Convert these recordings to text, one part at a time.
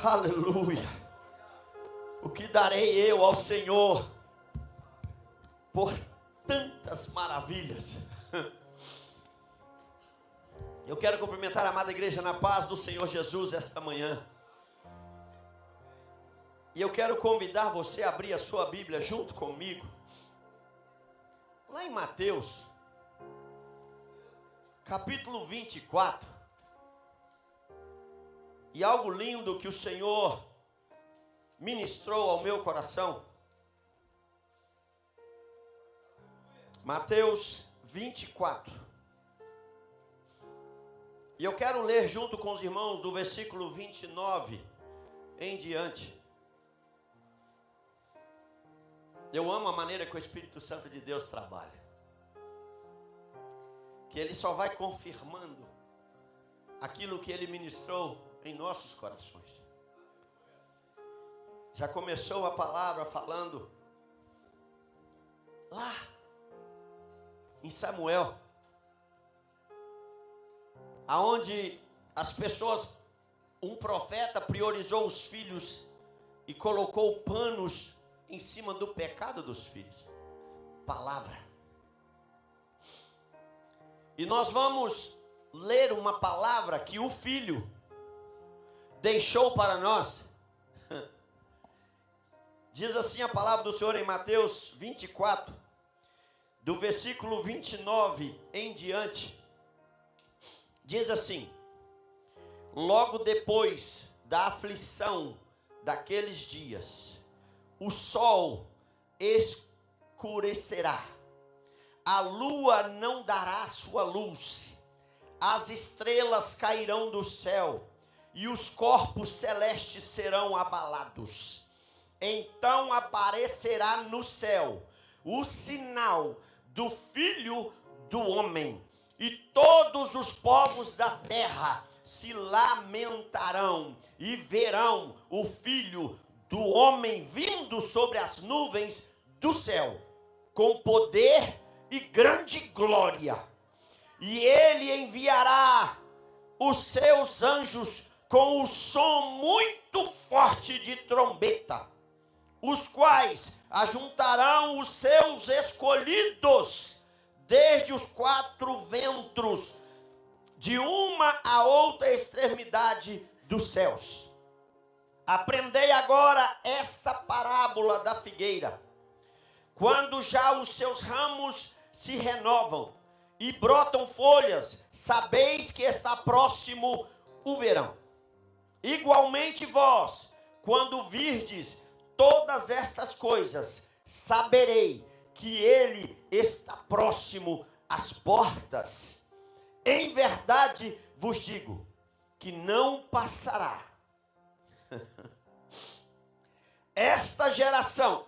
Aleluia. O que darei eu ao Senhor por tantas maravilhas? Eu quero cumprimentar a amada igreja na paz do Senhor Jesus esta manhã. E eu quero convidar você a abrir a sua Bíblia junto comigo. Lá em Mateus, capítulo 24. E algo lindo que o Senhor ministrou ao meu coração. Mateus 24. E eu quero ler junto com os irmãos do versículo 29 em diante. Eu amo a maneira que o Espírito Santo de Deus trabalha. Que Ele só vai confirmando aquilo que Ele ministrou em nossos corações. Já começou a palavra falando lá em Samuel, aonde as pessoas, um profeta priorizou os filhos e colocou panos em cima do pecado dos filhos. Palavra. E nós vamos ler uma palavra que o filho deixou para nós. Diz assim a palavra do Senhor em Mateus 24, do versículo 29 em diante. Diz assim: logo depois da aflição daqueles dias, o sol escurecerá, a lua não dará sua luz, as estrelas cairão do céu, e os corpos celestes serão abalados. Então aparecerá no céu o sinal do Filho do Homem, e todos os povos da terra se lamentarão e verão o Filho do Homem vindo sobre as nuvens do céu, com poder e grande glória. E ele enviará os seus anjos com o som muito forte de trombeta, os quais ajuntarão os seus escolhidos desde os quatro ventos, de uma a outra extremidade dos céus. Aprendei agora esta parábola da figueira. Quando já os seus ramos se renovam e brotam folhas, sabeis que está próximo o verão. Igualmente vós, quando virdes todas estas coisas, saberei que ele está próximo às portas. Em verdade vos digo que não passará esta geração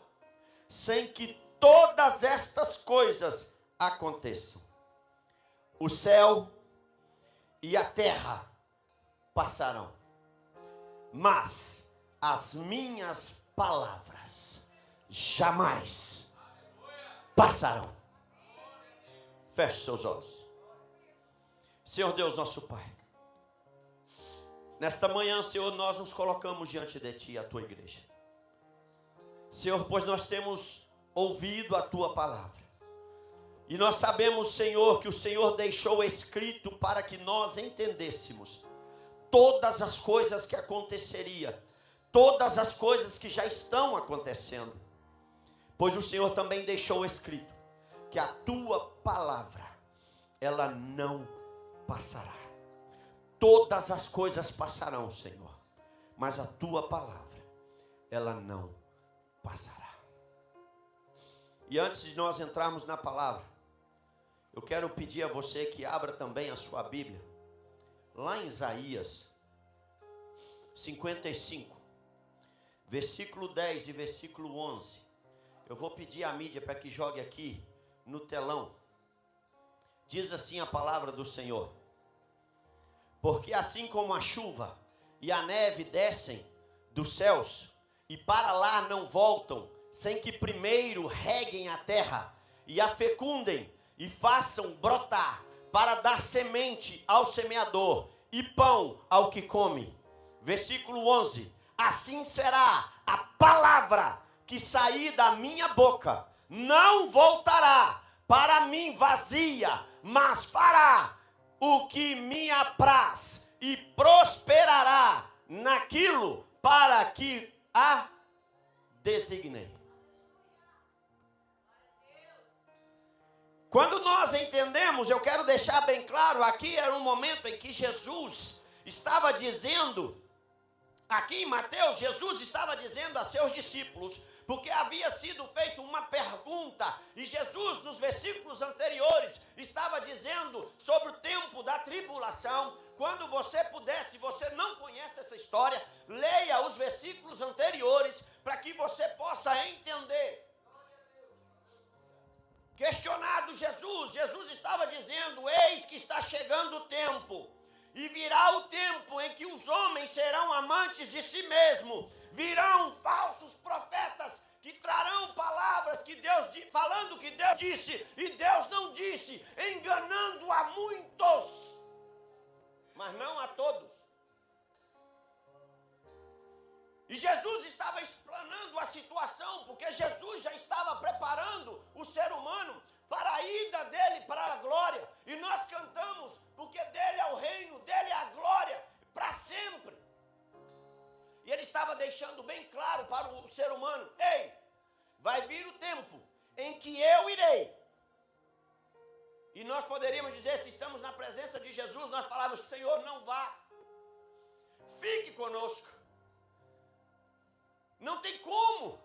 sem que todas estas coisas aconteçam. O céu e a terra passarão, mas as minhas palavras jamais passarão. Feche seus olhos. Senhor Deus, nosso Pai, nesta manhã, Senhor, nós nos colocamos diante de Ti, a Tua igreja. Senhor, pois nós temos ouvido a Tua palavra. E nós sabemos, Senhor, que o Senhor deixou escrito para que nós entendêssemos todas as coisas que aconteceriam, todas as coisas que já estão acontecendo. Pois o Senhor também deixou escrito que a Tua palavra, ela não passará. Todas as coisas passarão, Senhor, mas a Tua palavra, ela não passará. E antes de nós entrarmos na palavra, eu quero pedir a você que abra também a sua Bíblia, lá em Isaías 55, versículo 10 e versículo 11. Eu vou pedir à mídia para que jogue aqui no telão. Diz assim a palavra do Senhor: porque assim como a chuva e a neve descem dos céus e para lá não voltam, sem que primeiro reguem a terra e a fecundem e façam brotar, para dar semente ao semeador e pão ao que come. Versículo 11. assim será a palavra que sair da minha boca, não voltará para mim vazia, mas fará o que me apraz e prosperará naquilo para que a designei. Quando nós entendemos, eu quero deixar bem claro, aqui era um momento em que Jesus estava dizendo, aqui em Mateus, Jesus estava dizendo a seus discípulos, porque havia sido feita uma pergunta, e Jesus, nos versículos anteriores, estava dizendo sobre o tempo da tribulação. Quando você puder, se você não conhece essa história, leia os versículos anteriores, para que você possa entender. Questionado Jesus estava dizendo, eis que está chegando o tempo, e virá o tempo em que os homens serão amantes de si mesmos, virão falsos profetas que trarão palavras que Deus falando que Deus disse e Deus não disse, enganando a muitos, mas não a todos. E Jesus estava explanando a situação, porque Jesus já estava preparando o ser humano para a ida dele para a glória. E nós cantamos, porque dele é o reino, dele é a glória, para sempre. E ele estava deixando bem claro para o ser humano, ei, vai vir o tempo em que eu irei. E nós poderíamos dizer, se estamos na presença de Jesus, nós falamos, Senhor, não vá, fique conosco. Não tem como.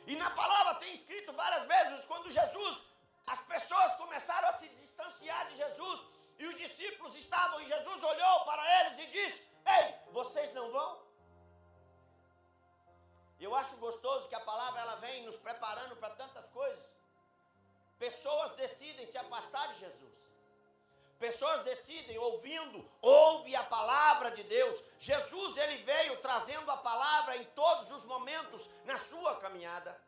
E na palavra tem escrito várias vezes, quando Jesus, as pessoas começaram a se distanciar de Jesus, e os discípulos estavam, e Jesus olhou para eles e disse, ei, vocês não vão? Eu acho gostoso que a palavra ela vem nos preparando para tantas coisas. Pessoas decidem se afastar de Jesus. Pessoas decidem, ouve a palavra de Deus. Jesus, ele veio trazendo a palavra em todos os momentos na sua caminhada.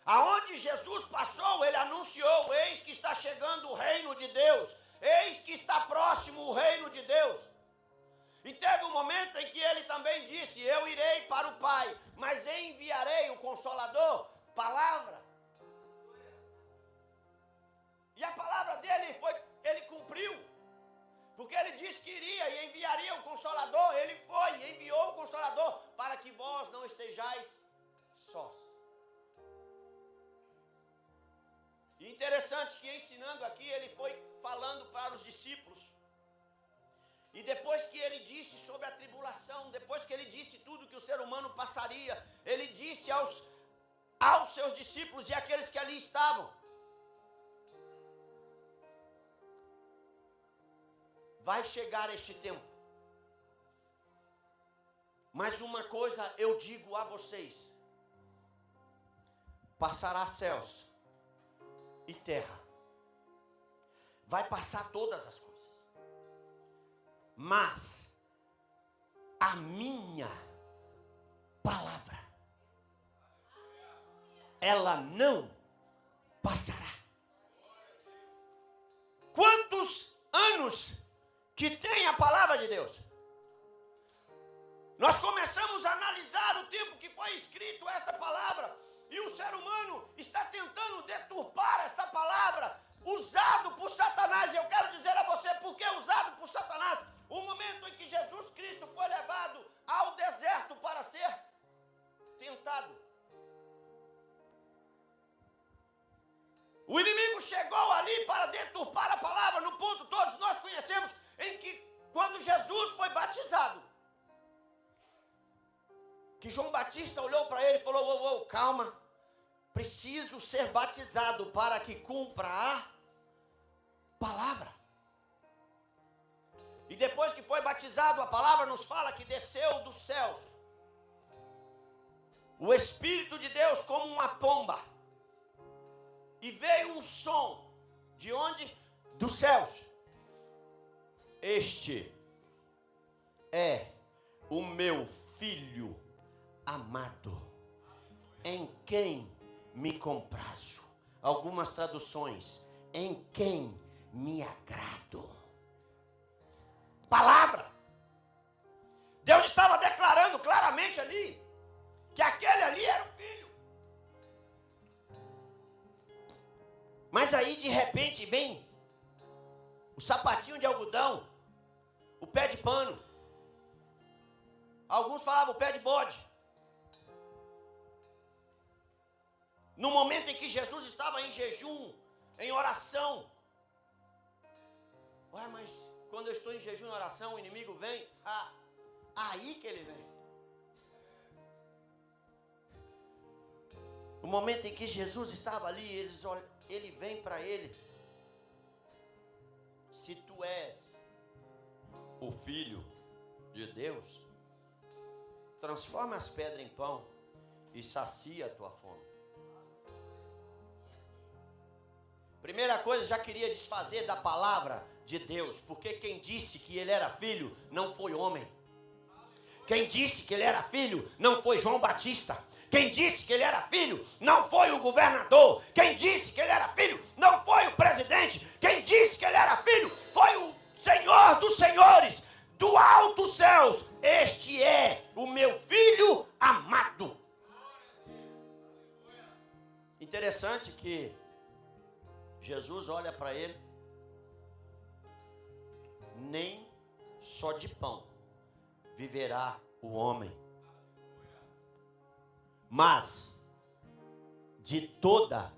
Aonde Jesus passou, ele anunciou, eis que está chegando o reino de Deus. Eis que está próximo o reino de Deus. E teve um momento em que ele também disse, eu irei para o Pai, mas enviarei o Consolador, palavra. E a palavra dele ele cumpriu, porque ele disse que iria e enviaria o Consolador, ele foi e enviou o Consolador, para que vós não estejais sós. E interessante que ensinando aqui, ele foi falando para os discípulos, e depois que ele disse sobre a tribulação, depois que ele disse tudo que o ser humano passaria, ele disse aos seus discípulos e àqueles que ali estavam, vai chegar este tempo. Mas uma coisa eu digo a vocês: passará céus e terra. Vai passar todas as coisas. Mas a minha palavra, ela não passará. Quantos anos que tem a palavra de Deus? Nós começamos a analisar o tempo que foi escrito esta palavra, e o ser humano está tentando deturpar esta palavra, usado por Satanás. E eu quero dizer a você, por que usado por Satanás? O momento em que Jesus Cristo foi levado ao deserto para ser tentado, o inimigo chegou ali para deturpar a palavra, no ponto todos nós conhecemos, em que quando Jesus foi batizado, que João Batista olhou para ele e falou, calma, preciso ser batizado para que cumpra a palavra. E depois que foi batizado, a palavra nos fala que desceu dos céus o Espírito de Deus como uma pomba, e veio um som, de onde? Dos céus. Este é o meu filho amado, em quem me comprazo. Algumas traduções, em quem me agrado. Palavra. Deus estava declarando, claramente ali que aquele ali era o filho. Mas aí de repente vem o sapatinho de algodão, o pé de pano. Alguns falavam o pé de bode. No momento em que Jesus estava em jejum, em oração. Ué, mas quando eu estou em jejum e oração, o inimigo vem. Aí que ele vem. O momento em que Jesus estava ali, ele vem para ele. Se tu és o Filho de Deus, transforma as pedras em pão e sacia a tua fome. Primeira coisa, já queria desfazer da palavra de Deus, porque quem disse que ele era filho não foi homem. Quem disse que ele era filho não foi João Batista. Quem disse que ele era filho não foi o governador. Quem disse que ele era filho não foi o presidente. Quem disse que ele era filho foi o Senhor dos senhores, do alto céus. Este é o meu filho amado. Interessante que Jesus olha para ele, nem só de pão viverá o homem, mas de toda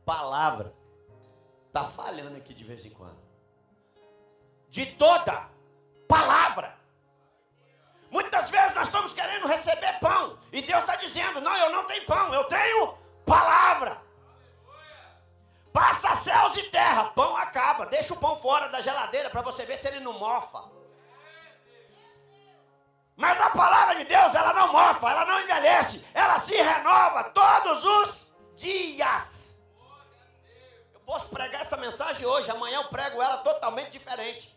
palavra. Está falhando aqui de vez em quando. De toda palavra. Muitas vezes nós estamos querendo receber pão e Deus está dizendo, não, eu não tenho pão, eu tenho palavra. Passa céus e terra, pão acaba. Deixa o pão fora da geladeira para você ver se ele não mofa. Mas a palavra de Deus, ela não mofa, ela não envelhece, ela se renova todos os dias. Eu posso pregar essa mensagem hoje, amanhã eu prego ela totalmente diferente.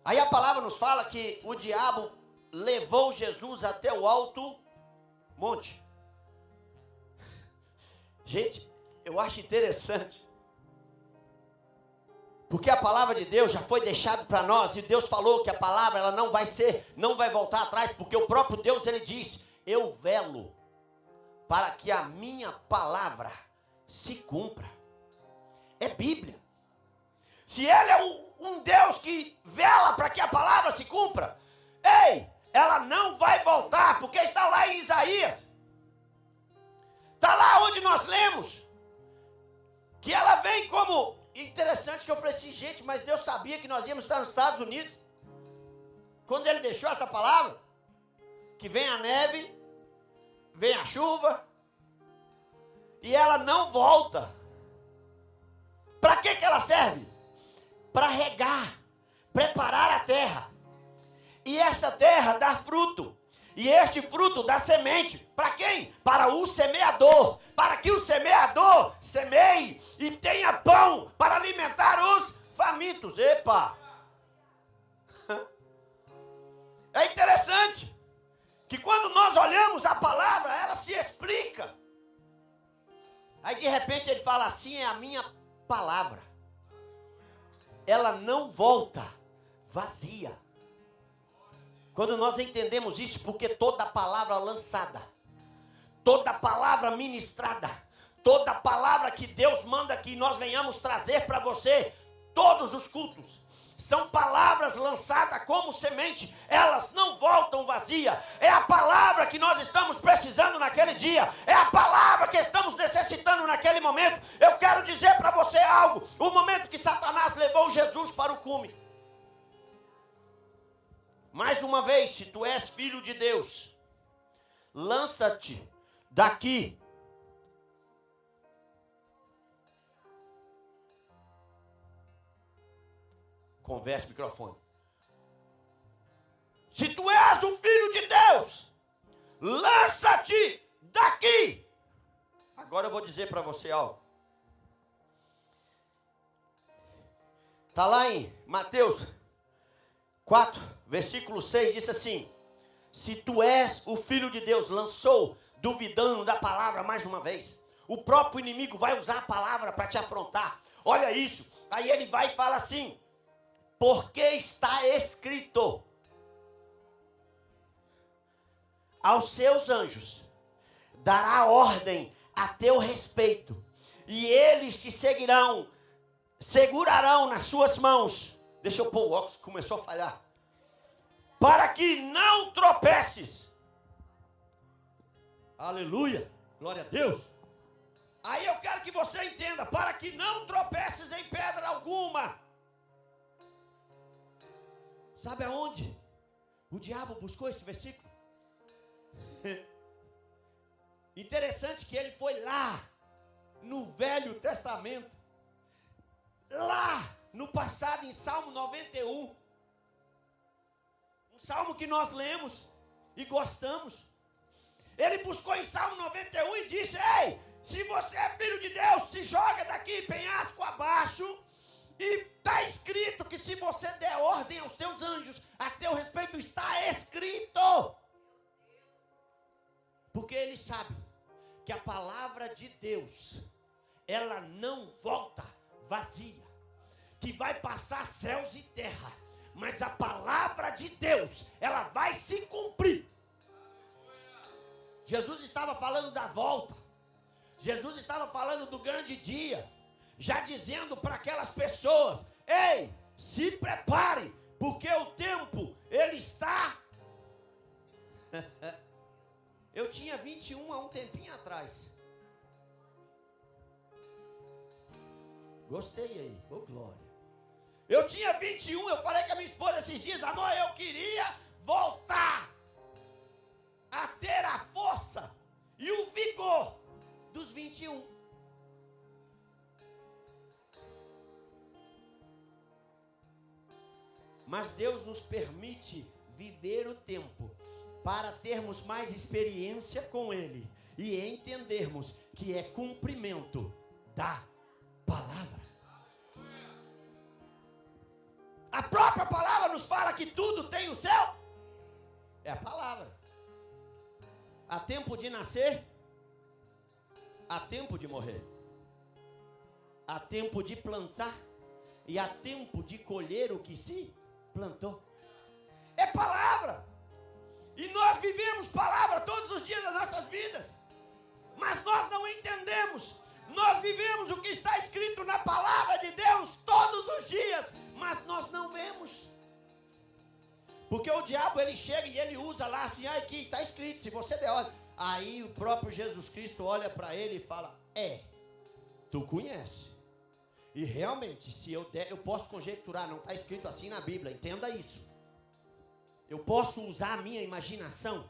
Aí a palavra nos fala que o diabo levou Jesus até o alto monte. Gente, eu acho interessante. Porque a palavra de Deus já foi deixada para nós e Deus falou que a palavra ela não vai voltar atrás, porque o próprio Deus ele diz: "Eu velo para que a minha palavra se cumpra". É Bíblia. Se ele é um Deus que vela para que a palavra se cumpra, ela não vai voltar, porque está lá em Isaías. Está lá onde nós lemos que ela vem como... Interessante que eu falei assim, gente, mas Deus sabia que nós íamos estar nos Estados Unidos. Quando ele deixou essa palavra, que vem a neve, vem a chuva, e ela não volta. Para que ela serve? Para regar, preparar a terra. E essa terra dá fruto. E este fruto dá semente. Para quem? Para o semeador. Para que o semeador semeie e tenha pão para alimentar os famintos. Epa! É interessante que quando nós olhamos a palavra, ela se explica. Aí de repente ele fala assim, é a minha palavra. Ela não volta vazia. Quando nós entendemos isso, porque toda palavra lançada, toda palavra ministrada, toda palavra que Deus manda que nós venhamos trazer para você, todos os cultos, são palavras lançadas como semente, elas não voltam vazia. É a palavra que nós estamos precisando naquele dia, é a palavra que estamos necessitando naquele momento. Eu quero dizer para você algo, o momento que Satanás levou Jesus para o cume. Mais uma vez, se tu és filho de Deus, lança-te daqui. Converse o microfone. Se tu és um filho de Deus, lança-te daqui. Agora eu vou dizer para você algo. Está lá em Mateus 4, versículo 6, diz assim: se tu és o filho de Deus, lançou duvidando da palavra mais uma vez. O próprio inimigo vai usar a palavra para te afrontar. Olha isso, Aí ele vai e fala assim: porque está escrito: aos seus anjos dará ordem a teu respeito, e eles te segurarão nas suas mãos. Deixa eu pôr o óculos, começou a falhar. Para que não tropeces. Aleluia, glória a Deus. Aí eu quero que você entenda: para que não tropeces em pedra alguma. Sabe aonde o diabo buscou esse versículo? Interessante que ele foi lá no Velho Testamento, lá no passado, em Salmo 91, um salmo que nós lemos e gostamos. Ele buscou em Salmo 91 e disse: ei, se você é filho de Deus, se joga daqui penhasco abaixo. E está escrito que se você der ordem aos teus anjos, a teu respeito está escrito. Porque ele sabe que a palavra de Deus, ela não volta vazia, que vai passar céus e terra, mas a palavra de Deus, ela vai se cumprir. Jesus estava falando da volta, Jesus estava falando do grande dia, já dizendo para aquelas pessoas: ei, se prepare, porque o tempo, ele está... Eu tinha 21 há um tempinho atrás. Gostei aí, ô glória. Eu tinha 21, eu falei com a minha esposa esses dias: amor, eu queria voltar a ter a força e o vigor dos 21. Mas Deus nos permite viver o tempo para termos mais experiência com Ele e entendermos que é cumprimento da palavra. A própria palavra nos fala que tudo tem o céu. É a palavra. Há tempo de nascer, há tempo de morrer, há tempo de plantar e há tempo de colher o que se plantou. É palavra. E nós vivemos palavra todos os dias das nossas vidas, mas nós não entendemos. Nós vivemos o que está escrito na palavra de Deus todos os dias, mas nós não vemos. Porque o diabo, ele chega e ele usa lá assim: ah, aqui está escrito, se você der ordem. Aí o próprio Jesus Cristo olha para ele e fala: tu conhece. E realmente, se eu der, eu posso conjecturar, não está escrito assim na Bíblia, entenda isso. Eu posso usar a minha imaginação.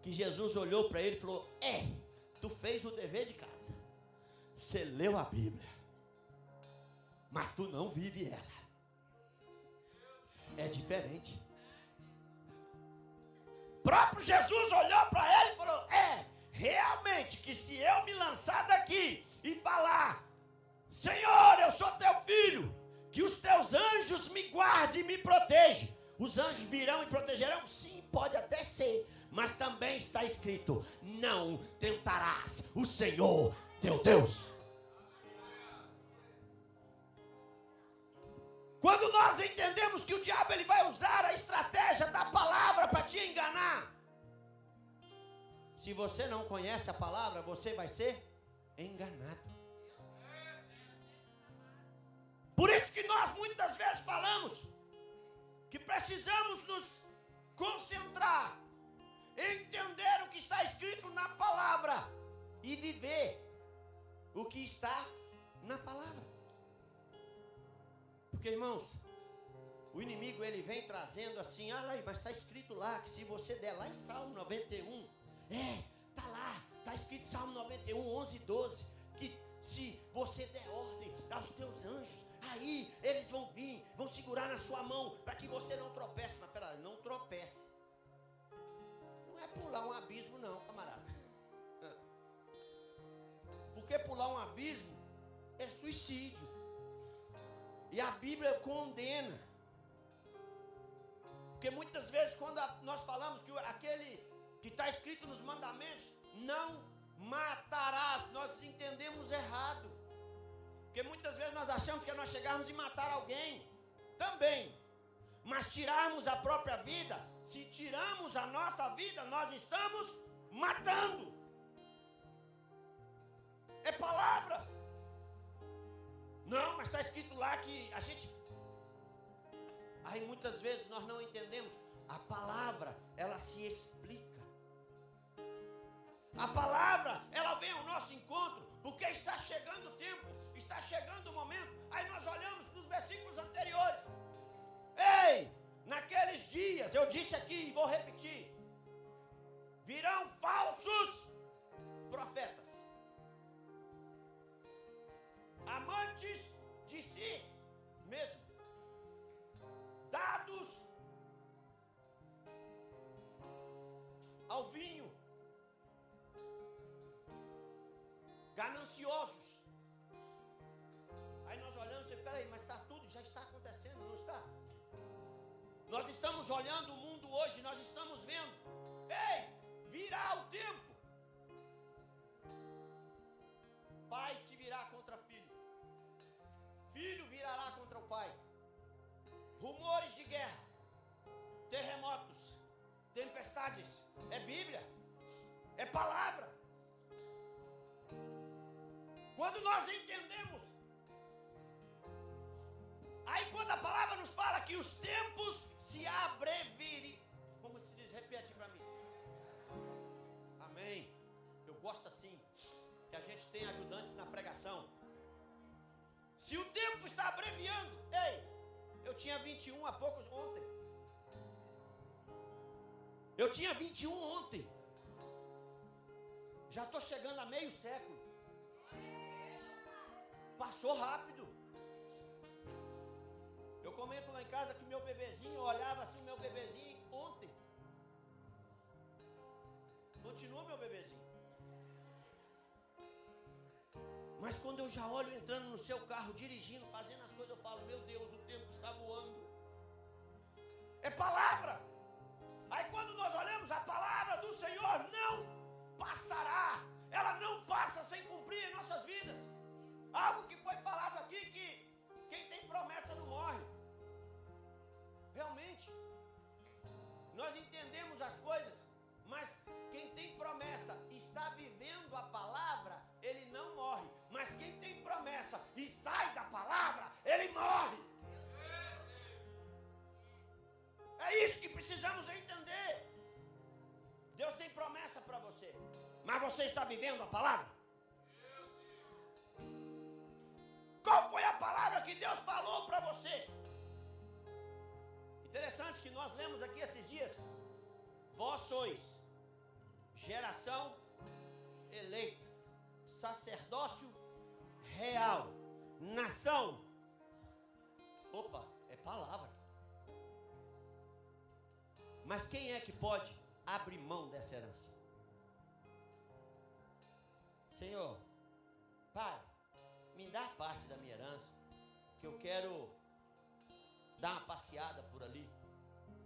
Que Jesus olhou para ele e falou: tu fez o dever de casa. Você leu a Bíblia, mas tu não vive ela. É diferente. O próprio Jesus olhou para ele e falou: realmente, que se eu me lançar daqui e falar: Senhor, eu sou teu filho, que os teus anjos me guardem e me protejam. Os anjos virão e protegerão? Sim, pode até ser, mas também está escrito: não tentarás o Senhor teu Deus. Quando nós entendemos que o diabo, ele vai usar a estratégia da palavra para te enganar, se você não conhece a palavra, você vai ser enganado. Por isso que nós muitas vezes falamos que precisamos nos concentrar, entender o que está escrito na palavra e viver o que está na palavra. Porque, irmãos, o inimigo, ele vem trazendo assim: mas está escrito lá que se você der lá em Salmo 91, está lá, está escrito Salmo 91, 11 e 12, que se você der ordem aos teus anjos, aí eles vão vir, vão segurar na sua mão, para que você não tropece. Mas peraí, não tropece. Não é pular um abismo não, camarada. Porque pular um abismo é suicídio. E a Bíblia condena. Porque muitas vezes quando nós falamos que aquele que está escrito nos mandamentos, não matarás, nós entendemos errado. Porque muitas vezes nós achamos que é nós chegarmos e matar alguém, também. Mas tirarmos a própria vida, se tiramos a nossa vida, nós estamos matando. É palavra. Não, mas está escrito lá que a gente... Aí muitas vezes nós não entendemos. A palavra, ela se explica. A palavra, ela vem ao nosso encontro, porque está chegando o tempo, está chegando o momento. Aí nós olhamos nos versículos anteriores. Ei, naqueles dias, eu disse aqui e vou repetir, virão falsos profetas, amantes de si mesmo, dados ao vinho, gananciosos. Aí nós olhamos e peraí, mas está tudo, já está acontecendo, não está? Nós estamos olhando o mundo hoje, nós estamos vendo. Ei, virá o tempo. Pai se virá contra filho. Filho virará contra o pai. Rumores de guerra, terremotos, tempestades. É Bíblia, é palavra. Quando nós entendemos, aí quando a palavra nos fala que os tempos se abreviam, como se diz, repete para mim. Amém. Eu gosto assim, que a gente tem ajudantes na pregação. Se o tempo está abreviando, ei, eu tinha 21 há pouco ontem. Eu tinha 21 ontem. Já estou chegando a meio século. Passou rápido. Eu comento lá em casa que meu bebezinho, eu olhava assim o meu bebezinho ontem. Continua meu bebezinho. Mas quando eu já olho entrando no seu carro, dirigindo, fazendo as coisas, eu falo, meu Deus, o tempo está voando. É palavra. Aí quando nós olhamos, a palavra do Senhor não passará. Ela não passa sem cumprir em nossas vidas. Algo que foi falado aqui, que quem tem promessa não morre. Realmente, nós entendemos as coisas, mas quem tem promessa está vivendo a palavra, ele não morre. Mas quem tem promessa e sai da palavra, ele morre. É isso que precisamos entender. Deus tem promessa para você, mas você está vivendo a palavra? Qual foi a palavra que Deus falou para você? Interessante que nós lemos aqui esses dias. Vós sois geração eleita, sacerdócio real, nação. Opa, é palavra. Mas quem é que pode abrir mão dessa herança? Senhor, Pai, me dá parte da minha herança, que eu quero dar uma passeada por ali.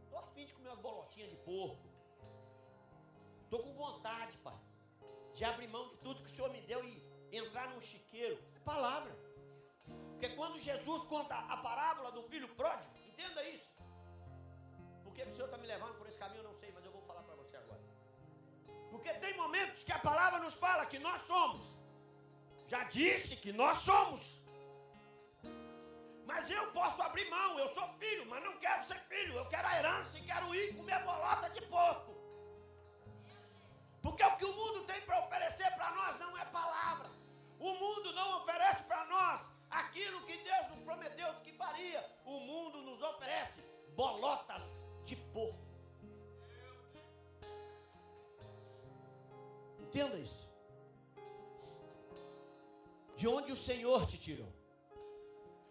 Estou a fim de comer umas bolotinhas de porco. Estou com vontade, Pai, de abrir mão de tudo que o Senhor me deu e entrar num chiqueiro. É palavra. Porque quando Jesus conta a parábola do filho pródigo, entenda isso. Por que o Senhor está me levando por esse caminho, eu não sei, mas eu vou falar para você agora. Porque tem momentos que a palavra nos fala que nós somos. Já disse que nós somos. Mas eu posso abrir mão, eu sou filho, mas não quero ser filho. Eu quero a herança e quero ir comer bolota de porco. Porque o que o mundo tem para oferecer para nós não é palavra. O mundo não oferece para nós aquilo que Deus nos prometeu que faria. O mundo nos oferece bolotas de porco. Entenda isso. De onde o Senhor te tirou.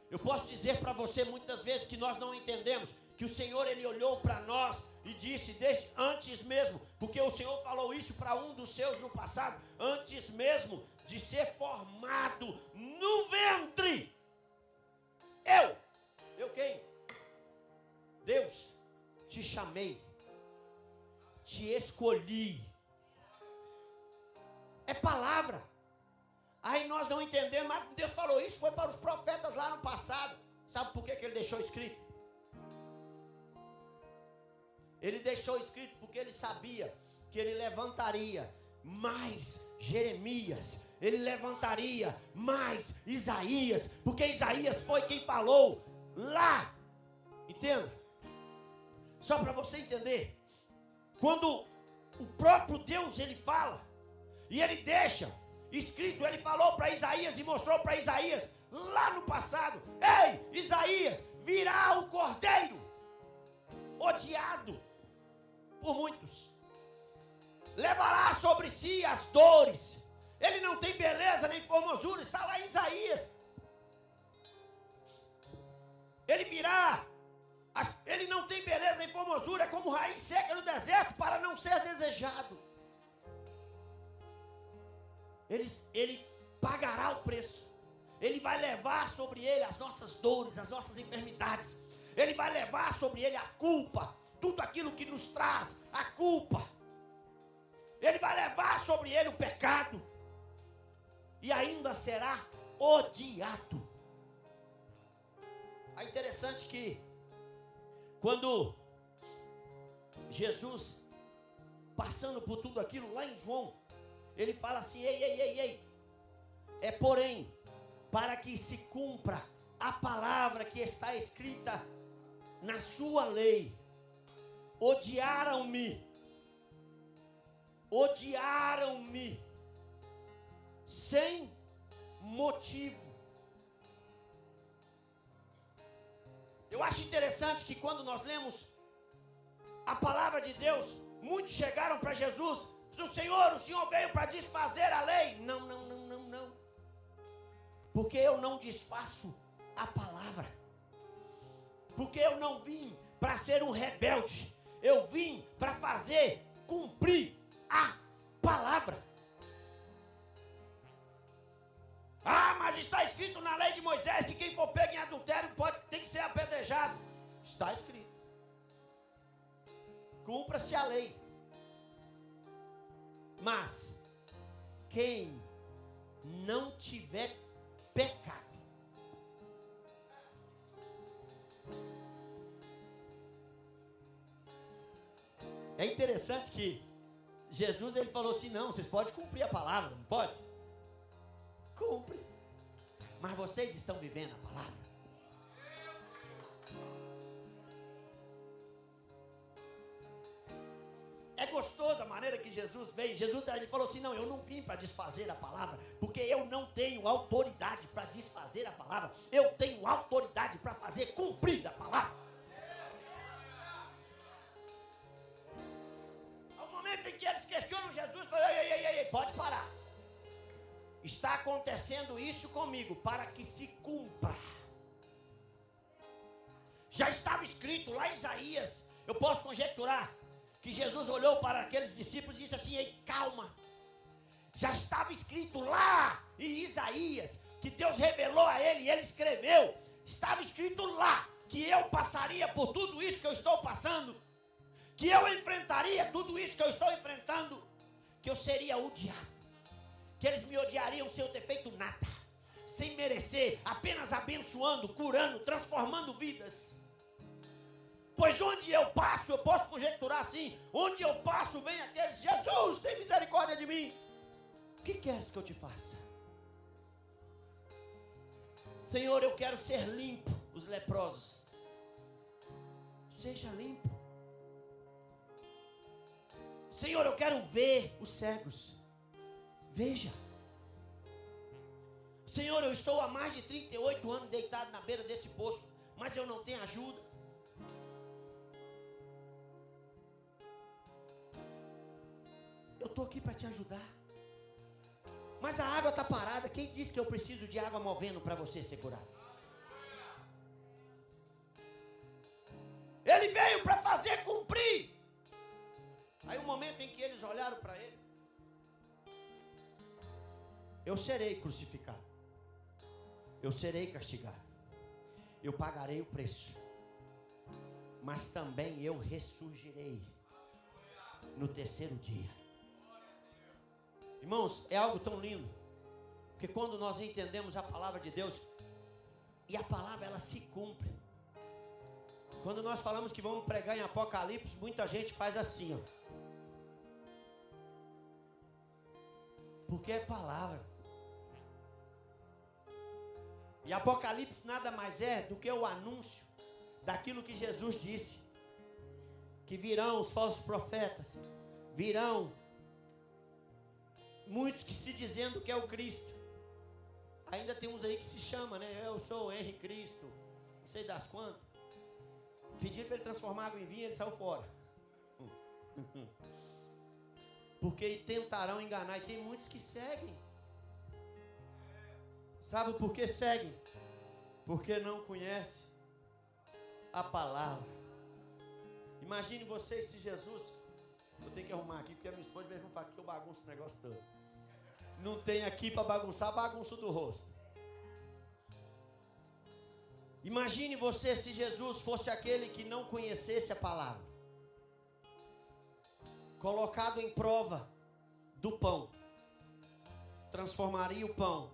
Eu posso dizer para você muitas vezes que nós não entendemos que o Senhor, Ele olhou para nós e disse desde antes mesmo, porque o Senhor falou isso para um dos seus no passado, antes mesmo de ser formado no ventre. Eu quem? Deus, te chamei, te escolhi. É palavra. Aí nós não entendemos, mas Deus falou isso, foi para os profetas lá no passado. deixou escrito? Ele deixou escrito porque ele sabia que ele levantaria mais Jeremias, ele levantaria mais Isaías, porque Isaías foi quem falou lá. Entenda? Só para você entender, quando o próprio Deus ele fala, e ele deixa escrito, ele falou para Isaías e mostrou para Isaías lá no passado: ei, Isaías, virá o cordeiro odiado por muitos, levará sobre si as dores, ele não tem beleza nem formosura, está lá em Isaías. Ele virá, ele não tem beleza nem formosura, é como raiz seca no deserto para não ser desejado. Ele pagará o preço. Ele vai levar sobre ele as nossas dores, as nossas enfermidades. Ele vai levar sobre ele a culpa, tudo aquilo que nos traz a culpa. Ele vai levar sobre ele o pecado. E ainda será odiado. É interessante que quando Jesus, passando por tudo aquilo lá em João, ele fala assim: ei, é porém, para que se cumpra a palavra que está escrita na sua lei, odiaram-me, sem motivo. Eu acho interessante que quando nós lemos a palavra de Deus, muitos chegaram para Jesus: o Senhor veio para desfazer a lei. Não. Porque eu não desfaço a palavra. Porque eu não vim para ser um rebelde. Eu vim para fazer cumprir a palavra. Ah, mas está escrito na lei de Moisés que quem for pego em adultério tem que ser apedrejado. Está escrito. Cumpra-se a lei. Mas quem não tiver pecado, é interessante que Jesus ele falou assim: não, vocês podem cumprir a palavra, não pode? Cumpre. Mas vocês estão vivendo a palavra. É gostoso a maneira que Jesus veio. Jesus ele falou assim: não, eu não vim para desfazer a palavra, porque eu não tenho autoridade para desfazer a palavra. Eu tenho autoridade para fazer cumprir a palavra. Ao momento em que eles questionam Jesus, falam: ei, pode parar. Está acontecendo isso comigo para que se cumpra. Já estava escrito lá em Isaías. Eu posso conjecturar que Jesus olhou para aqueles discípulos e disse assim: ei, calma. Já estava escrito lá em Isaías, que Deus revelou a ele e ele escreveu. Estava escrito lá que eu passaria por tudo isso que eu estou passando, que eu enfrentaria tudo isso que eu estou enfrentando, que eu seria odiado, que eles me odiariam sem eu ter feito nada, sem merecer, apenas abençoando, curando, transformando vidas. Pois onde eu passo, eu posso conjecturar assim: onde eu passo, vem aqueles: Jesus, tem misericórdia de mim. O que queres que eu te faça? Senhor, eu quero ser limpo. Os leprosos: seja limpo. Senhor, eu quero ver os cegos. Veja. Senhor, eu estou há mais de 38 anos deitado na beira desse poço, mas eu não tenho ajuda. Eu estou aqui para te ajudar. Mas a água está parada. Quem disse que eu preciso de água movendo para você ser curado? Ele veio para fazer cumprir. Aí o momento em que eles olharam para ele: eu serei crucificado, eu serei castigado, eu pagarei o preço, mas também eu ressurgirei no terceiro dia. Irmãos, é algo tão lindo, porque quando nós entendemos a palavra de Deus, e a palavra ela se cumpre, Quando nós falamos que vamos pregar em Apocalipse, muita gente faz assim, ó. Porque é palavra. E Apocalipse nada mais é do que o anúncio daquilo que Jesus disse. Que virão os falsos profetas, virão muitos que se dizendo que é o Cristo. Ainda tem uns aí que se chama, né? Eu sou o Henri Cristo, não sei das quantas. Pediram para ele transformar água em vinho, ele saiu fora. Porque tentarão enganar, e tem muitos que seguem. Sabe por que seguem? Porque não conhecem a palavra. Imagine vocês se Jesus... Vou ter que arrumar aqui, porque a minha esposa vai falar que eu bagunço o negócio todo. Não tem aqui para bagunçar, bagunço do rosto. Imagine você se Jesus fosse aquele que não conhecesse a palavra. Colocado em prova do pão. Transformaria o pão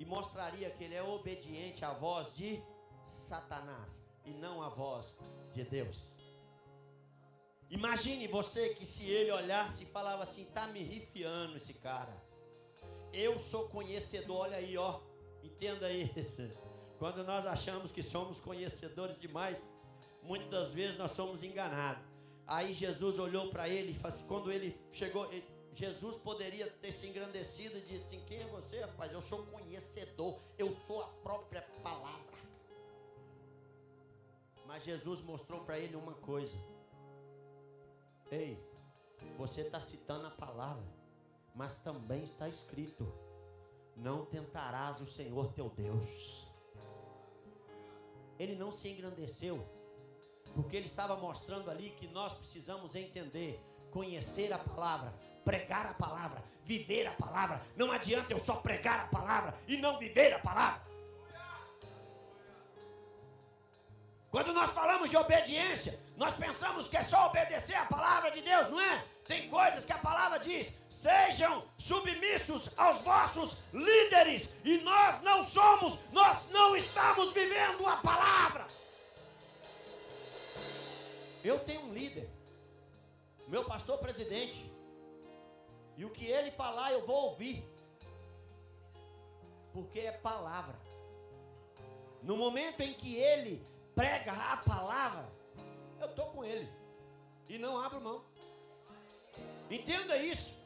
e mostraria que ele é obediente à voz de Satanás e não à voz de Deus. Imagine você que se ele olhasse e falava assim, tá me rifiando esse cara. Eu sou conhecedor, olha aí, ó. Entenda aí. Quando nós achamos que somos conhecedores demais, muitas das vezes nós somos enganados. Aí Jesus olhou para ele e falou assim, quando ele chegou, Jesus poderia ter se engrandecido e disse assim, quem é você, rapaz? Eu sou conhecedor, eu sou a própria palavra. Mas Jesus mostrou para ele uma coisa. Ei, você está citando a palavra, mas também está escrito, não tentarás o Senhor teu Deus. Ele não se engrandeceu, porque ele estava mostrando ali que nós precisamos entender, conhecer a palavra, pregar a palavra, viver a palavra. Não adianta eu só pregar a palavra e não viver a palavra. Quando nós falamos de obediência, nós pensamos que é só obedecer a palavra de Deus, não é? Tem coisas que a palavra diz, sejam submissos aos vossos líderes, e nós não somos, nós não estamos vivendo a palavra. Eu tenho um líder, meu pastor presidente, e o que ele falar eu vou ouvir, porque é palavra. No momento em que ele prega a palavra, eu estou com ele e não abro mão. Entenda isso.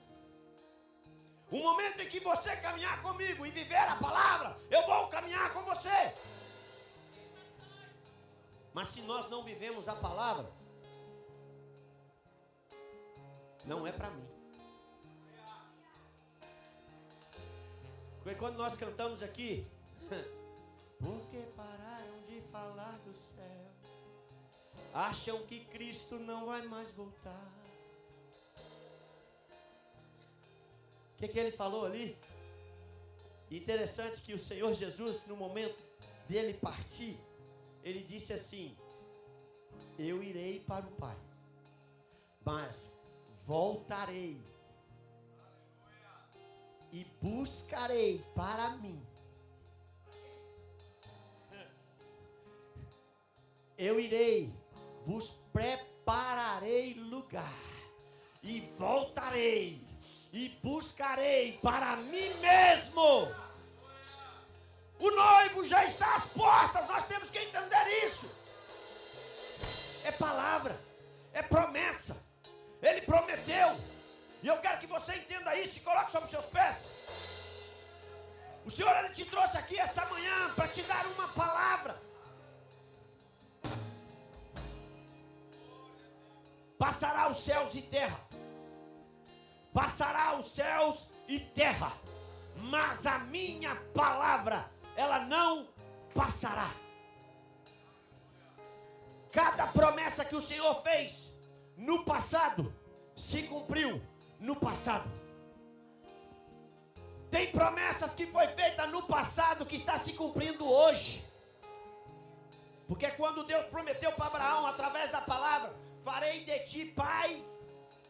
O momento em que você caminhar comigo e viver a palavra, eu vou caminhar com você. Mas se nós não vivemos a palavra, não é para mim. Porque quando nós cantamos aqui, porque pararam de falar do céu, acham que Cristo não vai mais voltar. O que ele falou ali? Interessante que o Senhor Jesus, no momento dele partir, ele disse assim, eu irei para o Pai, mas voltarei e buscarei para mim. Eu irei, vos prepararei lugar, e voltarei, e buscarei para mim mesmo. O noivo já está às portas, nós temos que entender isso. É palavra, é promessa, ele prometeu, e eu quero que você entenda isso e coloque sobre os seus pés. O Senhor, ele te trouxe aqui essa manhã para te dar uma palavra. Passará os céus e terra. Passará os céus e terra. Mas a minha palavra, ela não passará. Cada promessa que o Senhor fez no passado, se cumpriu no passado. Tem promessas que foi feita no passado que está se cumprindo hoje. Porque quando Deus prometeu para Abraão através da palavra, farei de ti pai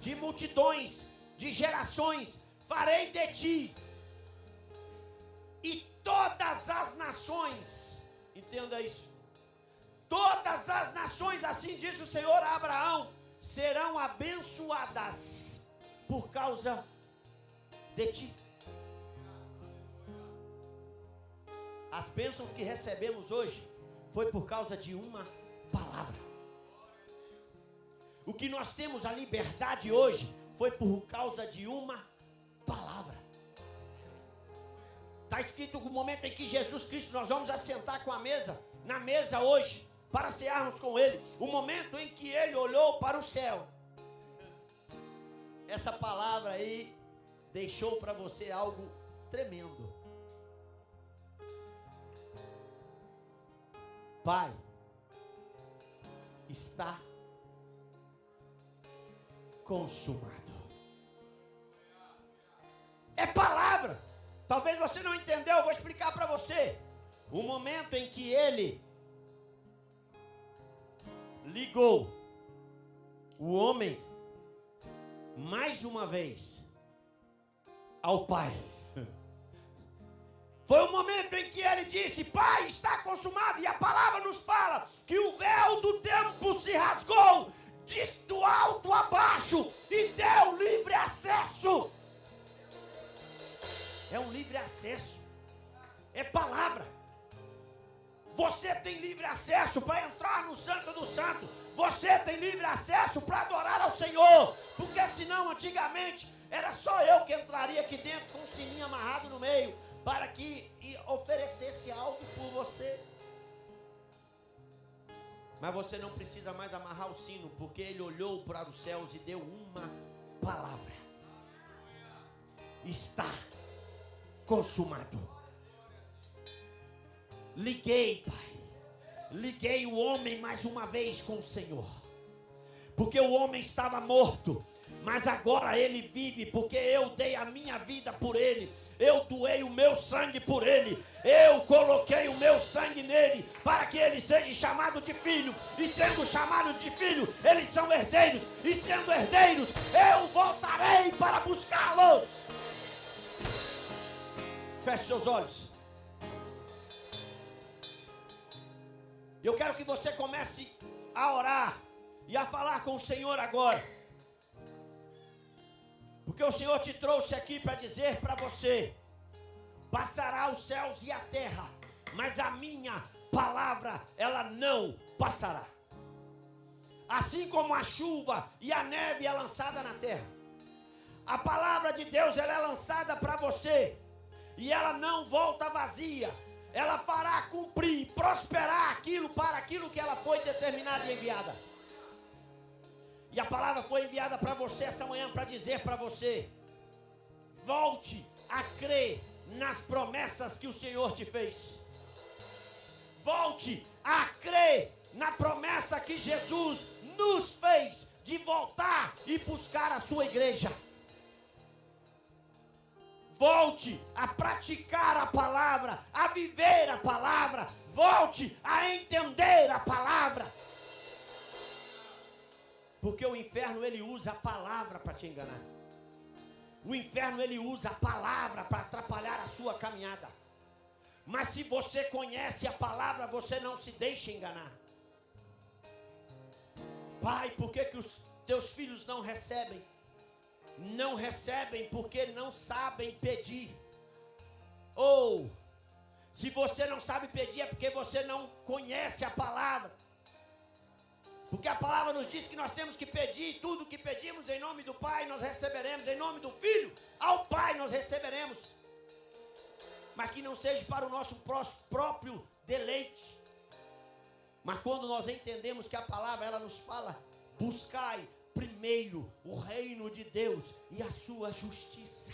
de multidões, de gerações, farei de ti, e todas as nações, entenda isso, Todas as nações, assim diz o Senhor a Abraão, serão abençoadas por causa de ti. As bênçãos que recebemos hoje foi por causa de uma palavra. O que nós temos a liberdade hoje foi por causa de uma palavra. Está escrito que o momento em que Jesus Cristo, nós vamos assentar na mesa hoje, para cearmos com Ele. O momento em que Ele olhou para o céu. Essa palavra aí deixou para você algo tremendo. Pai, está consumado. É palavra. Talvez você não entendeu, eu vou explicar para você. O momento em que Ele ligou o homem mais uma vez ao Pai. Foi o momento em que Ele disse: Pai, está consumado. E a palavra nos fala que o véu do tempo se rasgou do alto a baixo e deu livre acesso. É um livre acesso. É palavra. Você tem livre acesso para entrar no Santo do Santo. Você tem livre acesso para adorar ao Senhor. Porque senão, antigamente, era só eu que entraria aqui dentro com um sininho amarrado no meio, para que oferecesse algo por você. Mas você não precisa mais amarrar o sino, porque Ele olhou para os céus e deu uma palavra. Está consumado. Liguei, Pai. Liguei o homem mais uma vez com o Senhor. Porque o homem estava morto, mas agora ele vive, porque eu dei a minha vida por ele. Eu doei o meu sangue por ele. Eu coloquei o meu sangue nele, para que ele seja chamado de filho. E sendo chamado de filho, eles são herdeiros. E sendo herdeiros, eu voltarei para buscá-los. Feche seus olhos. Eu quero que você comece a orar e a falar com o Senhor agora. Porque o Senhor te trouxe aqui para dizer para você: passará os céus e a terra, mas a minha palavra, ela não passará. Assim como a chuva e a neve é lançada na terra, a palavra de Deus, ela é lançada para você, e ela não volta vazia. Ela fará cumprir, prosperar aquilo para aquilo que ela foi determinada e enviada. E a palavra foi enviada para você essa manhã para dizer para você: volte a crer nas promessas que o Senhor te fez. Volte a crer na promessa que Jesus nos fez de voltar e buscar a sua igreja. Volte a praticar a palavra, a viver a palavra. Volte a entender a palavra. Porque o inferno, ele usa a palavra para te enganar. O inferno, ele usa a palavra para atrapalhar a sua caminhada. Mas se você conhece a palavra, você não se deixa enganar. Pai, por que os teus filhos não recebem? Não recebem porque não sabem pedir. Ou, se você não sabe pedir, é porque você não conhece a palavra. Porque a palavra nos diz que nós temos que pedir, tudo que pedimos em nome do Pai nós receberemos, em nome do Filho, ao Pai nós receberemos. Mas que não seja para o nosso próprio deleite. Mas quando nós entendemos que a palavra, ela nos fala: buscai primeiro o reino de Deus e a sua justiça.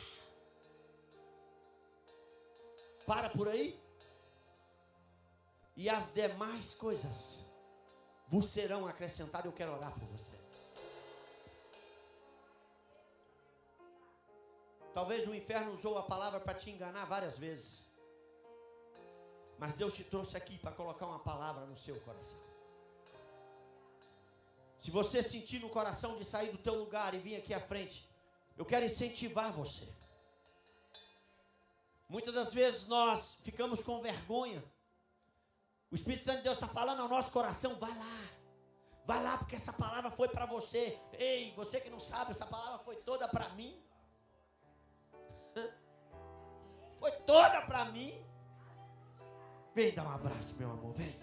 Para por aí. E as demais coisas vos serão acrescentadas. Eu quero orar por você. Talvez o inferno usou a palavra para te enganar várias vezes. Mas Deus te trouxe aqui para colocar uma palavra no seu coração. Se você sentir no coração de sair do teu lugar e vir aqui à frente, eu quero incentivar você. Muitas das vezes nós ficamos com vergonha O Espírito Santo de Deus está falando ao nosso coração, vai lá. Vai lá, porque essa palavra foi para você. Ei, você que não sabe, essa palavra foi toda para mim. Foi toda para mim. Vem dar um abraço, meu amor, vem.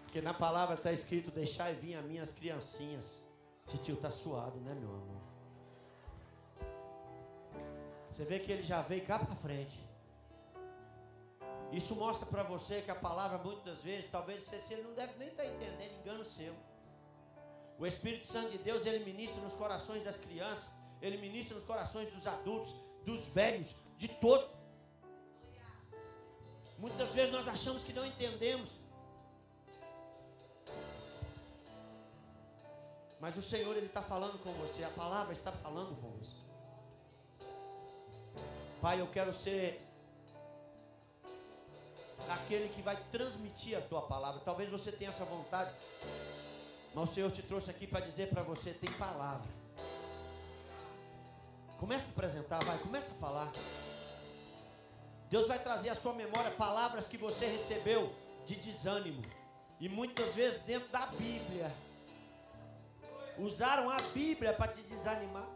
Porque na palavra está escrito, deixai vir a mim as criancinhas. Titio, está suado, né, meu amor? Você vê que ele já veio cá para frente. Isso mostra para você que a palavra, muitas das vezes, talvez você não deve nem estar entendendo, engano seu. O Espírito Santo de Deus, ele ministra nos corações das crianças, ele ministra nos corações dos adultos, dos velhos, de todos. Muitas vezes nós achamos que não entendemos. Mas o Senhor, ele está falando com você, a palavra está falando com você. Pai, eu quero ser aquele que vai transmitir a tua palavra. Talvez você tenha essa vontade, mas o Senhor te trouxe aqui para dizer para você, tem palavra. Começa a apresentar, vai, começa a falar. Deus vai trazer à sua memória palavras que você recebeu de desânimo. E muitas vezes dentro da Bíblia. Usaram a Bíblia para te desanimar.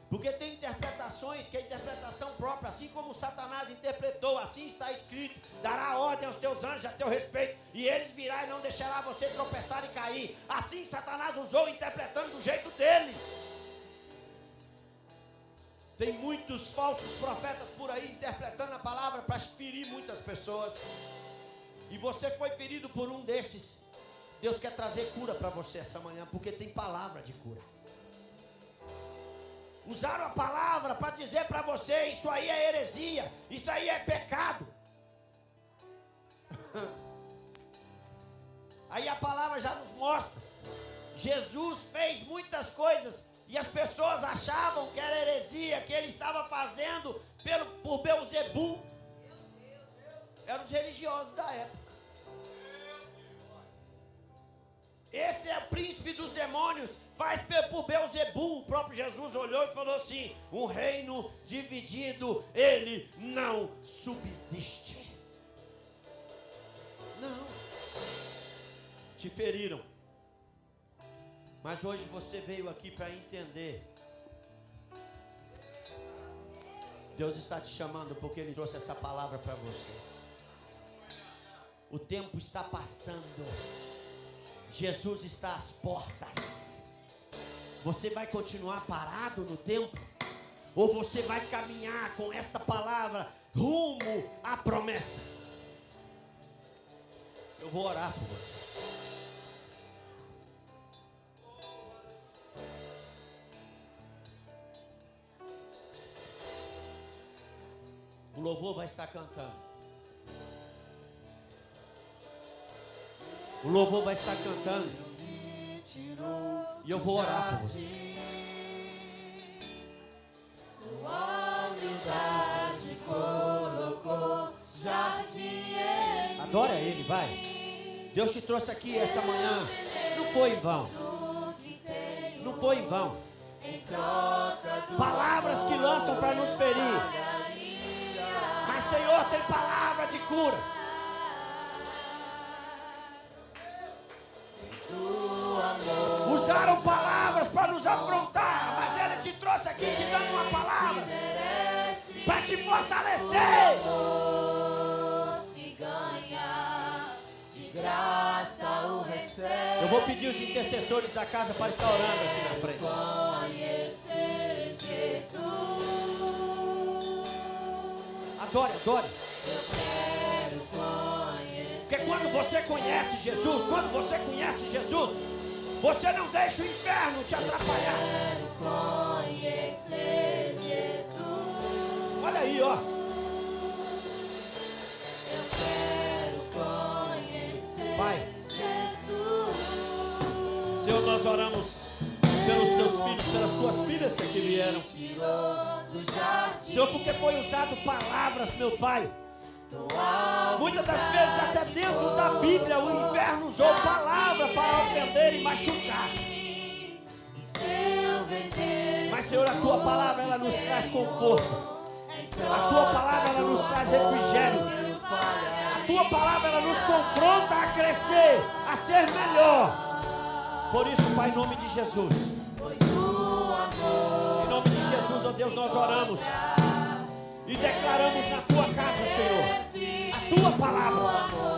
Porque tem interpretações que é interpretação própria, assim como Satanás interpretou, assim está escrito, dará ordem aos teus anjos a teu respeito, e eles virão e não deixará você tropeçar e cair. Assim Satanás usou, interpretando do jeito dele. Tem muitos falsos profetas por aí interpretando a palavra para ferir muitas pessoas. E você foi ferido por um desses. Deus quer trazer cura para você essa manhã, porque tem palavra de cura. Usaram a palavra para dizer para você, isso aí é heresia, isso aí é pecado. Aí a palavra já nos mostra. Jesus fez muitas coisas e as pessoas achavam que era heresia, que ele estava fazendo por Beelzebul. Eram os religiosos da época. Esse é o príncipe dos demônios, faz por Beelzebul. O próprio Jesus olhou e falou assim, um reino dividido, ele não subsiste. Não. Te feriram. Mas hoje você veio aqui para entender. Deus está te chamando porque ele trouxe essa palavra para você. O tempo está passando. Jesus está às portas. Você vai continuar parado no tempo? Ou você vai caminhar com esta palavra rumo à promessa? Eu vou orar por você. O louvor vai estar cantando. O louvor vai estar cantando. E eu vou orar por você. Adora Ele, vai. Deus te trouxe aqui essa manhã. Não foi em vão. Não foi em vão. Palavras que lançam para nos ferir. Mas Senhor, tem palavra de cura. Usaram palavras para nos afrontar, mas Ele te trouxe aqui te dando uma palavra para te fortalecer. Eu vou pedir os intercessores da casa para estar orando aqui na frente. Adore, adore. Porque quando você conhece Jesus, você não deixa o inferno te atrapalhar. Olha aí, ó. Pai, Senhor, nós oramos pelos teus filhos, pelas tuas filhas que aqui vieram. Senhor, porque foi usado palavras, meu Pai. Muitas das vezes até dentro da Bíblia o inferno usou palavra para ofender e machucar. Mas, Senhor, a Tua palavra, ela nos traz conforto. A Tua palavra, ela nos traz refrigério. A Tua palavra, ela nos confronta a crescer, a ser melhor. Por isso, Pai, em nome de Jesus. Em nome de Jesus, ó Deus, nós oramos e declaramos na Tua casa, Senhor, a Tua palavra.